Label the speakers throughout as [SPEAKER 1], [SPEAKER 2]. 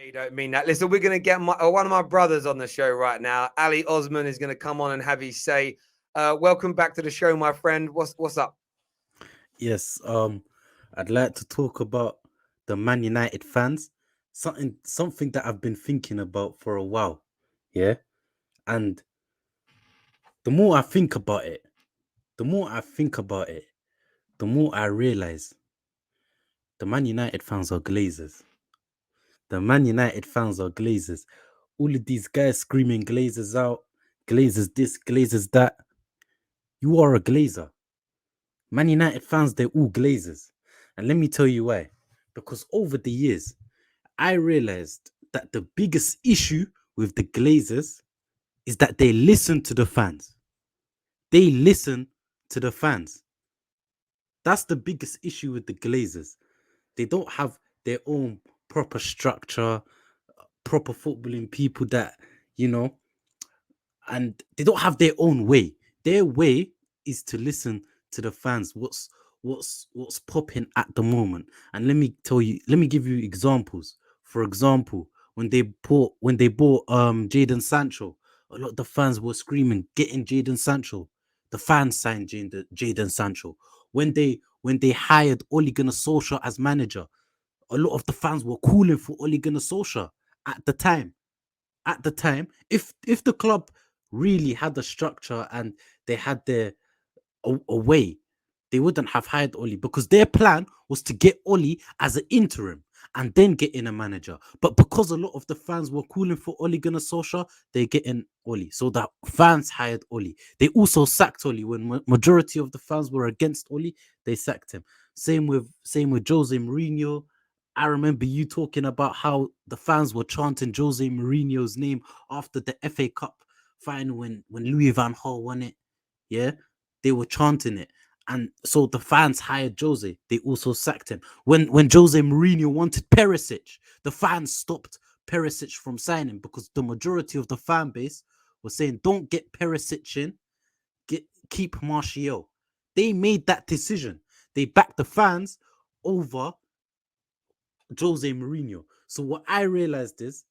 [SPEAKER 1] You don't mean that. Listen, we're going to get one of my brothers on the show right now. Ali Osman is going to come on and have his say. Welcome back to the show, my friend. What's up?
[SPEAKER 2] Yes, I'd like to talk about the Man United fans. Something that I've been thinking about for a while. Yeah. And the more I think about it, the more I think about it, the more I realize the Man United fans are glazers. The Man United fans are glazers. All of these guys screaming glazers out, glazers this, glazers that. You are a glazer. Man United fans, they're all glazers. And let me tell you why. Because over the years, I realized that the biggest issue with the Glazers is that they listen to the fans. They listen to the fans. That's the biggest issue with the Glazers. They don't have their own proper structure, proper footballing people that, you know, and they don't have their own way. Their way is to listen to the fans. What's popping at the moment? And let me give you examples. For example, when they bought Jaden Sancho, a lot of the fans were screaming, "Getting Jaden Sancho." The fans signed Jaden Sancho. When they hired Ole Gunnar Solskjaer as manager, a lot of the fans were calling for Ole Gunnar Solskjaer at the time if the club really had a structure and they had a way, they wouldn't have hired Oli because their plan was to get Oli as an interim and then get in a manager. But because a lot of the fans were calling for Oli Gunnar Solskjaer, they get in Oli. So the fans hired Oli. They also sacked Oli when majority of the fans were against Oli. They sacked him. Same with Jose Mourinho. I remember you talking about how the fans were chanting Jose Mourinho's name after the FA Cup final when Louis van Gaal won it. Yeah, they were chanting it. And so the fans hired Jose. They also sacked him. When Jose Mourinho wanted Perisic, the fans stopped Perisic from signing because the majority of the fan base was saying, "Don't get Perisic in, keep Martial." They made that decision. They backed the fans over Jose Mourinho. So what I realized is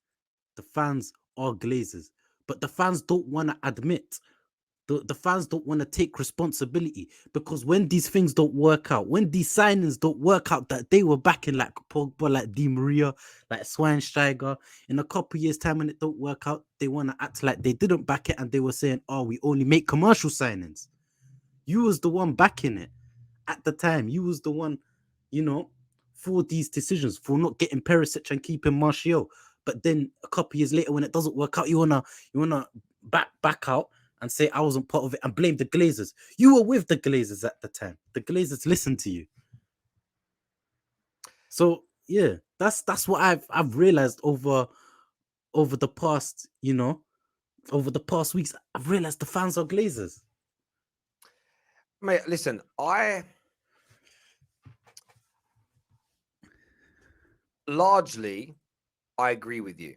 [SPEAKER 2] the fans are glazers, but the fans don't want to admit. The fans don't want to take responsibility because when these things don't work out, when these signings don't work out that they were backing like Pogba, like Di Maria, like Schweinsteiger, in a couple years' time when it don't work out, they want to act like they didn't back it and they were saying, "Oh, we only make commercial signings." You was the one backing it at the time. You was the one, you know, for these decisions for not getting Perisic and keeping Martial. But then a couple years later, when it doesn't work out, you wanna back out and say I wasn't part of it and blame the Glazers. You were with the Glazers at the time. The Glazers listened to you. So yeah, that's what I've realized over the past, over the past weeks. I've realized the fans are Glazers.
[SPEAKER 1] Mate, listen, I agree with you.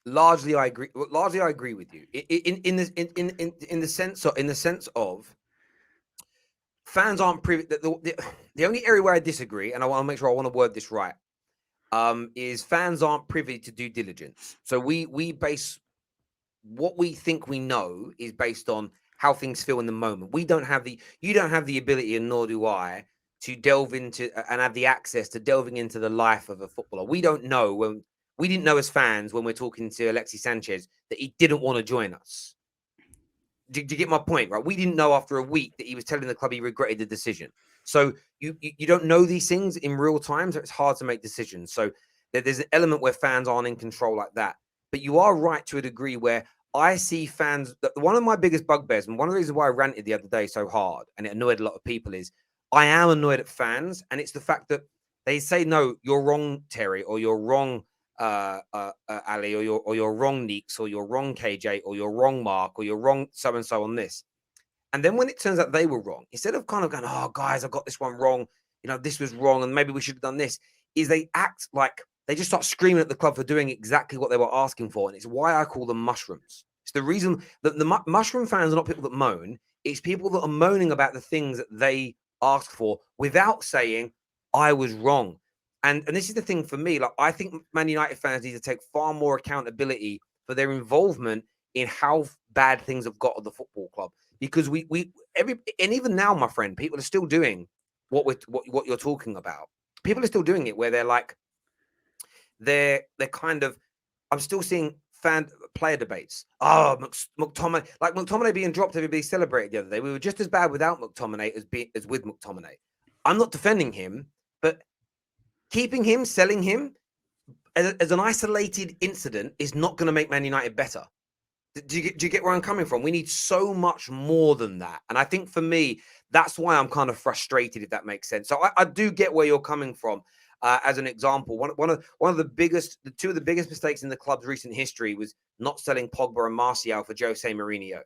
[SPEAKER 1] Largely I agree. Largely I agree with you. In the sense of fans aren't privy. The only area where I disagree, and I want to make sure I want to word this right, is fans aren't privy to due diligence. So we base what we think we know is based on how things feel in the moment. You don't have the ability, and nor do I, to delve into and have the access to delving into the life of a footballer. We don't know when we didn't know as fans when we're talking to Alexis Sanchez that he didn't want to join us. Do you get my point, right? We didn't know after a week that he was telling the club he regretted the decision. So you don't know these things in real time, so it's hard to make decisions. So there's an element where fans aren't in control like that. But you are right to a degree where I see fans. One of my biggest bugbears, and one of the reasons why I ranted the other day so hard, and it annoyed a lot of people, is I am annoyed at fans, and it's the fact that they say, "No, you're wrong, Terry," or "You're wrong, Ali," or "You're wrong, Neeks," or "You're wrong, KJ," or "You're wrong, Mark," or "You're wrong, so and so on this. And then when it turns out they were wrong, instead of kind of going, "Oh, guys, I got this one wrong. This was wrong, and maybe we should have done this," is they act like they just start screaming at the club for doing exactly what they were asking for. And it's why I call them mushrooms. It's the reason that the mushroom fans are not people that moan. It's people that are moaning about the things that they asked for without saying, "I was wrong." And this is the thing for me. Like, I think Man United fans need to take far more accountability for their involvement in how bad things have got at the football club. Because and even now, my friend, people are still doing what you're talking about. People are still doing it where they're like, they're kind of, I'm still seeing fan player debates. Oh, McTominay, like McTominay being dropped, everybody celebrated the other day. We were just as bad without McTominay as with McTominay. I'm not defending him, but keeping him, selling him as an isolated incident is not going to make Man United better. Do you get where I'm coming from? We need so much more than that. And I think for me, that's why I'm kind of frustrated, if that makes sense. So I do get where you're coming from. As an example, one of the two of the biggest mistakes in the club's recent history was not selling Pogba and Martial for Jose Mourinho.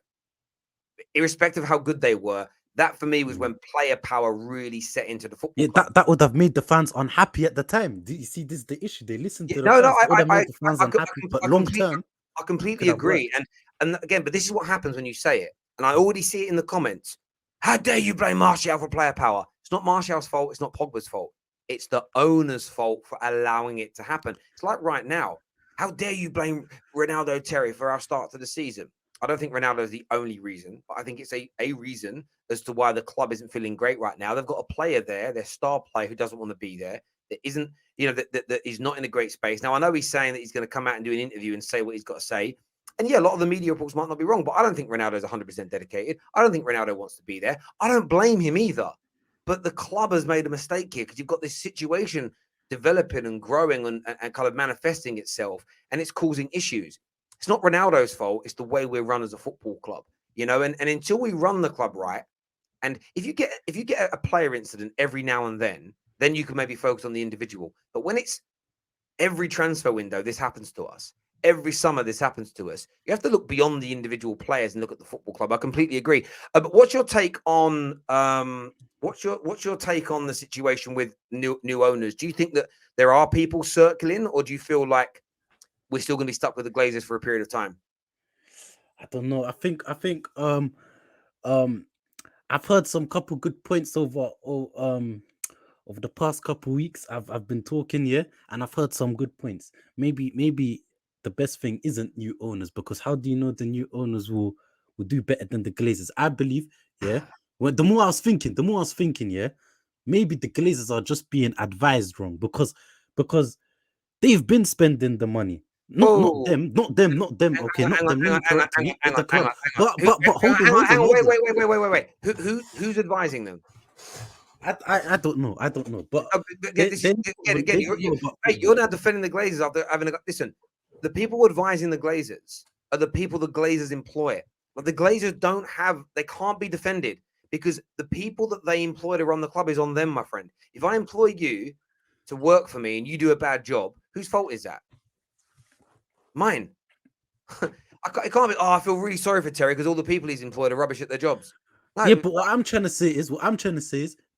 [SPEAKER 1] Irrespective of how good they were, that for me was when player power really set into the football club.
[SPEAKER 2] That would have made the fans unhappy at the time. Do you see, this is the issue? They listened to the
[SPEAKER 1] No,
[SPEAKER 2] fans. It would have made the fans
[SPEAKER 1] I,
[SPEAKER 2] unhappy, but long term,
[SPEAKER 1] I
[SPEAKER 2] it
[SPEAKER 1] completely
[SPEAKER 2] could have
[SPEAKER 1] agree.
[SPEAKER 2] worked.
[SPEAKER 1] And again, but this is what happens when you say it. And I already see it in the comments. How dare you blame Martial for player power? It's not Martial's fault. It's not Pogba's fault. It's the owner's fault for allowing it to happen. It's like right now. How dare you blame Ronaldo Terry for our start to the season? I don't think Ronaldo is the only reason, but I think it's a reason as to why the club isn't feeling great right now. They've got a player there, their star player, who doesn't want to be there. That isn't, that is not in a great space. Now, I know he's saying that he's going to come out and do an interview and say what he's got to say. And yeah, a lot of the media reports might not be wrong, but I don't think Ronaldo is 100% dedicated. I don't think Ronaldo wants to be there. I don't blame him either. But the club has made a mistake here because you've got this situation developing and growing and kind of manifesting itself, and it's causing issues. It's not Ronaldo's fault. It's the way we're run as a football club, and until we run the club right, and if you get a player incident every now and then you can maybe focus on the individual. But when it's every transfer window, this happens to us. Every summer, this happens to us. You have to look beyond the individual players and look at the football club. I completely agree. But what's your take on what's your take on the situation with new owners? Do you think that there are people circling, or do you feel like we're still going to be stuck with the Glazers for a period of time?
[SPEAKER 2] I don't know. Um I've heard some couple good points over the past couple weeks. I've been talking, yeah, and I've heard some good points. Maybe the best thing isn't new owners, because how do you know the new owners will do better than the Glazers? I believe, yeah. Well, the more I was thinking, yeah, maybe the Glazers are just being advised wrong, because they've been spending the money. Not
[SPEAKER 1] Oh,
[SPEAKER 2] them, not them, not them. Okay, not them. Let me correct you. Not
[SPEAKER 1] hang
[SPEAKER 2] the
[SPEAKER 1] on, hang
[SPEAKER 2] club.
[SPEAKER 1] on, hang on.
[SPEAKER 2] But hold on, hold on,
[SPEAKER 1] Hang on,
[SPEAKER 2] hold on.
[SPEAKER 1] wait. Who's advising them?
[SPEAKER 2] I don't know. I don't know. But
[SPEAKER 1] This is again.
[SPEAKER 2] they don't know about
[SPEAKER 1] You're
[SPEAKER 2] football.
[SPEAKER 1] now defending the Glazers after having a listen. The people advising the Glazers are the people the Glazers employ. But the Glazers they can't be defended because the people that they employ to run the club is on them, my friend. If I employ you to work for me and you do a bad job, whose fault is that? Mine. It can't be. Oh, I feel really sorry for Terry because all the people he's employed are rubbish at their jobs.
[SPEAKER 2] Yeah,
[SPEAKER 1] No,
[SPEAKER 2] but what I'm trying to say is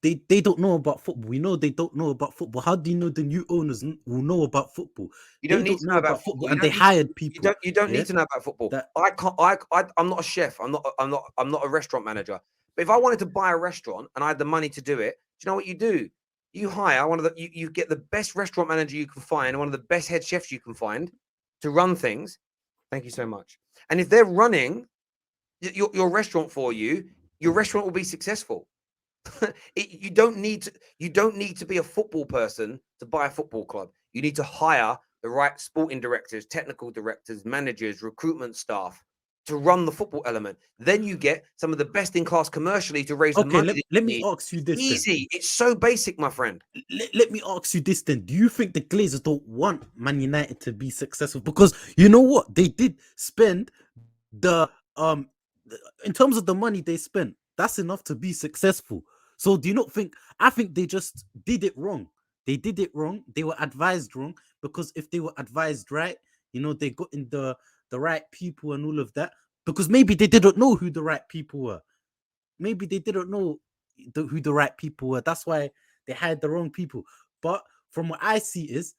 [SPEAKER 2] they don't know about football. We know they don't know about football. How do you know the new owners will know about football?
[SPEAKER 1] you
[SPEAKER 2] They
[SPEAKER 1] don't need
[SPEAKER 2] don't
[SPEAKER 1] to
[SPEAKER 2] know
[SPEAKER 1] know about
[SPEAKER 2] about
[SPEAKER 1] football.
[SPEAKER 2] football,
[SPEAKER 1] You
[SPEAKER 2] and they
[SPEAKER 1] don't need.
[SPEAKER 2] hired people.
[SPEAKER 1] You don't
[SPEAKER 2] Yeah,
[SPEAKER 1] need to know about football.
[SPEAKER 2] that
[SPEAKER 1] I can't. I'm not a chef. I'm not a restaurant manager. But if I wanted to buy a restaurant and I had the money to do it, do you know what you do? You hire one of the. You get the best restaurant manager you can find, one of the best head chefs you can find, to run things. Thank you so much. And if they're running your restaurant for you, your restaurant will be successful. You don't need to. You don't need to be a football person to buy a football club. You need to hire the right sporting directors, technical directors, managers, recruitment staff to run the football element. Then you get some of the best in class commercially to raise the
[SPEAKER 2] okay.
[SPEAKER 1] money
[SPEAKER 2] Let,
[SPEAKER 1] that
[SPEAKER 2] let
[SPEAKER 1] you
[SPEAKER 2] me
[SPEAKER 1] need.
[SPEAKER 2] ask you this then.
[SPEAKER 1] Easy. It's so basic, my friend.
[SPEAKER 2] Let me ask you this then. Do you think the Glazers don't want Man United to be successful? Because you know what? They did spend the in terms of the money they spent, that's enough to be successful. So do you not think, I think they just did it wrong. They did it wrong. They were advised wrong, because if they were advised right, they got in the right people and all of that. Because maybe they didn't know who the right people were. Maybe they didn't know who the right people were. That's why they hired the wrong people. But from what I see is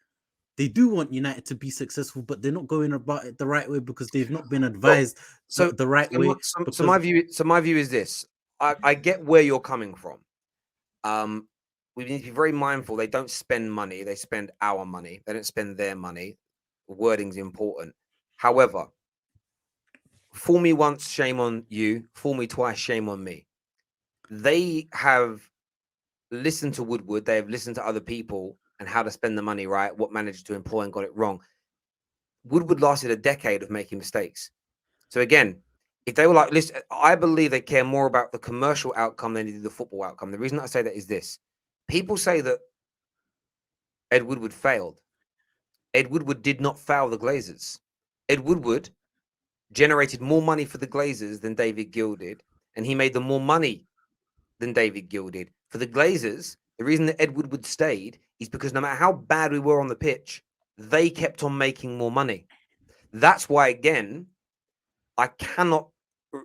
[SPEAKER 2] they do want United to be successful, but they're not going about it the right way, because they've not been
[SPEAKER 1] Well,
[SPEAKER 2] advised the right way.
[SPEAKER 1] my
[SPEAKER 2] Because
[SPEAKER 1] view. So my view is this. I get where you're coming from. Um, we need to be very mindful. They don't spend money; they spend our money. They don't spend their money. Wording's important. However, fool me once, shame on you. Fool me twice, shame on me. They have listened to Woodward. They have listened to other people and how to spend the money right, what managers to employ, and got it wrong. Woodward lasted a decade of making mistakes. So again, if they were like, listen, I believe they care more about the commercial outcome than they do the football outcome. The reason I say that is this: people say that Ed Woodward failed. Ed Woodward did not foul the Glazers. Ed Woodward generated more money for the Glazers than David Gill did, and he made them more money than David Gill did. For the Glazers, the reason that Ed Woodward stayed is because no matter how bad we were on the pitch, they kept on making more money. That's why, again, I cannot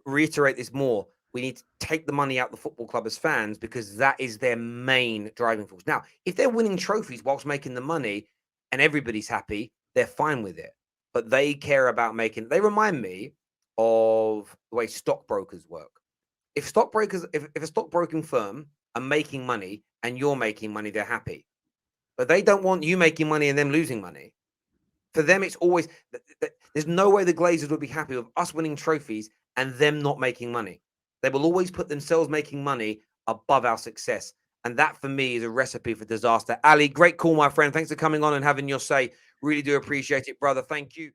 [SPEAKER 1] reiterate this more. We need to take the money out the football club as fans because that is their main driving force. Now, if they're winning trophies whilst making the money and everybody's happy, they're fine with it. But they care about making. They remind me of the way stockbrokers work. If stockbrokers, if a stockbroking firm are making money and you're making money, they're happy. But they don't want you making money and them losing money. For them, it's always there's no way the Glazers would be happy with us winning trophies and them not making money. They will always put themselves making money above our success. And that for me is a recipe for disaster. Ali, great call, my friend. Thanks for coming on and having your say. Really do appreciate it, brother. Thank you.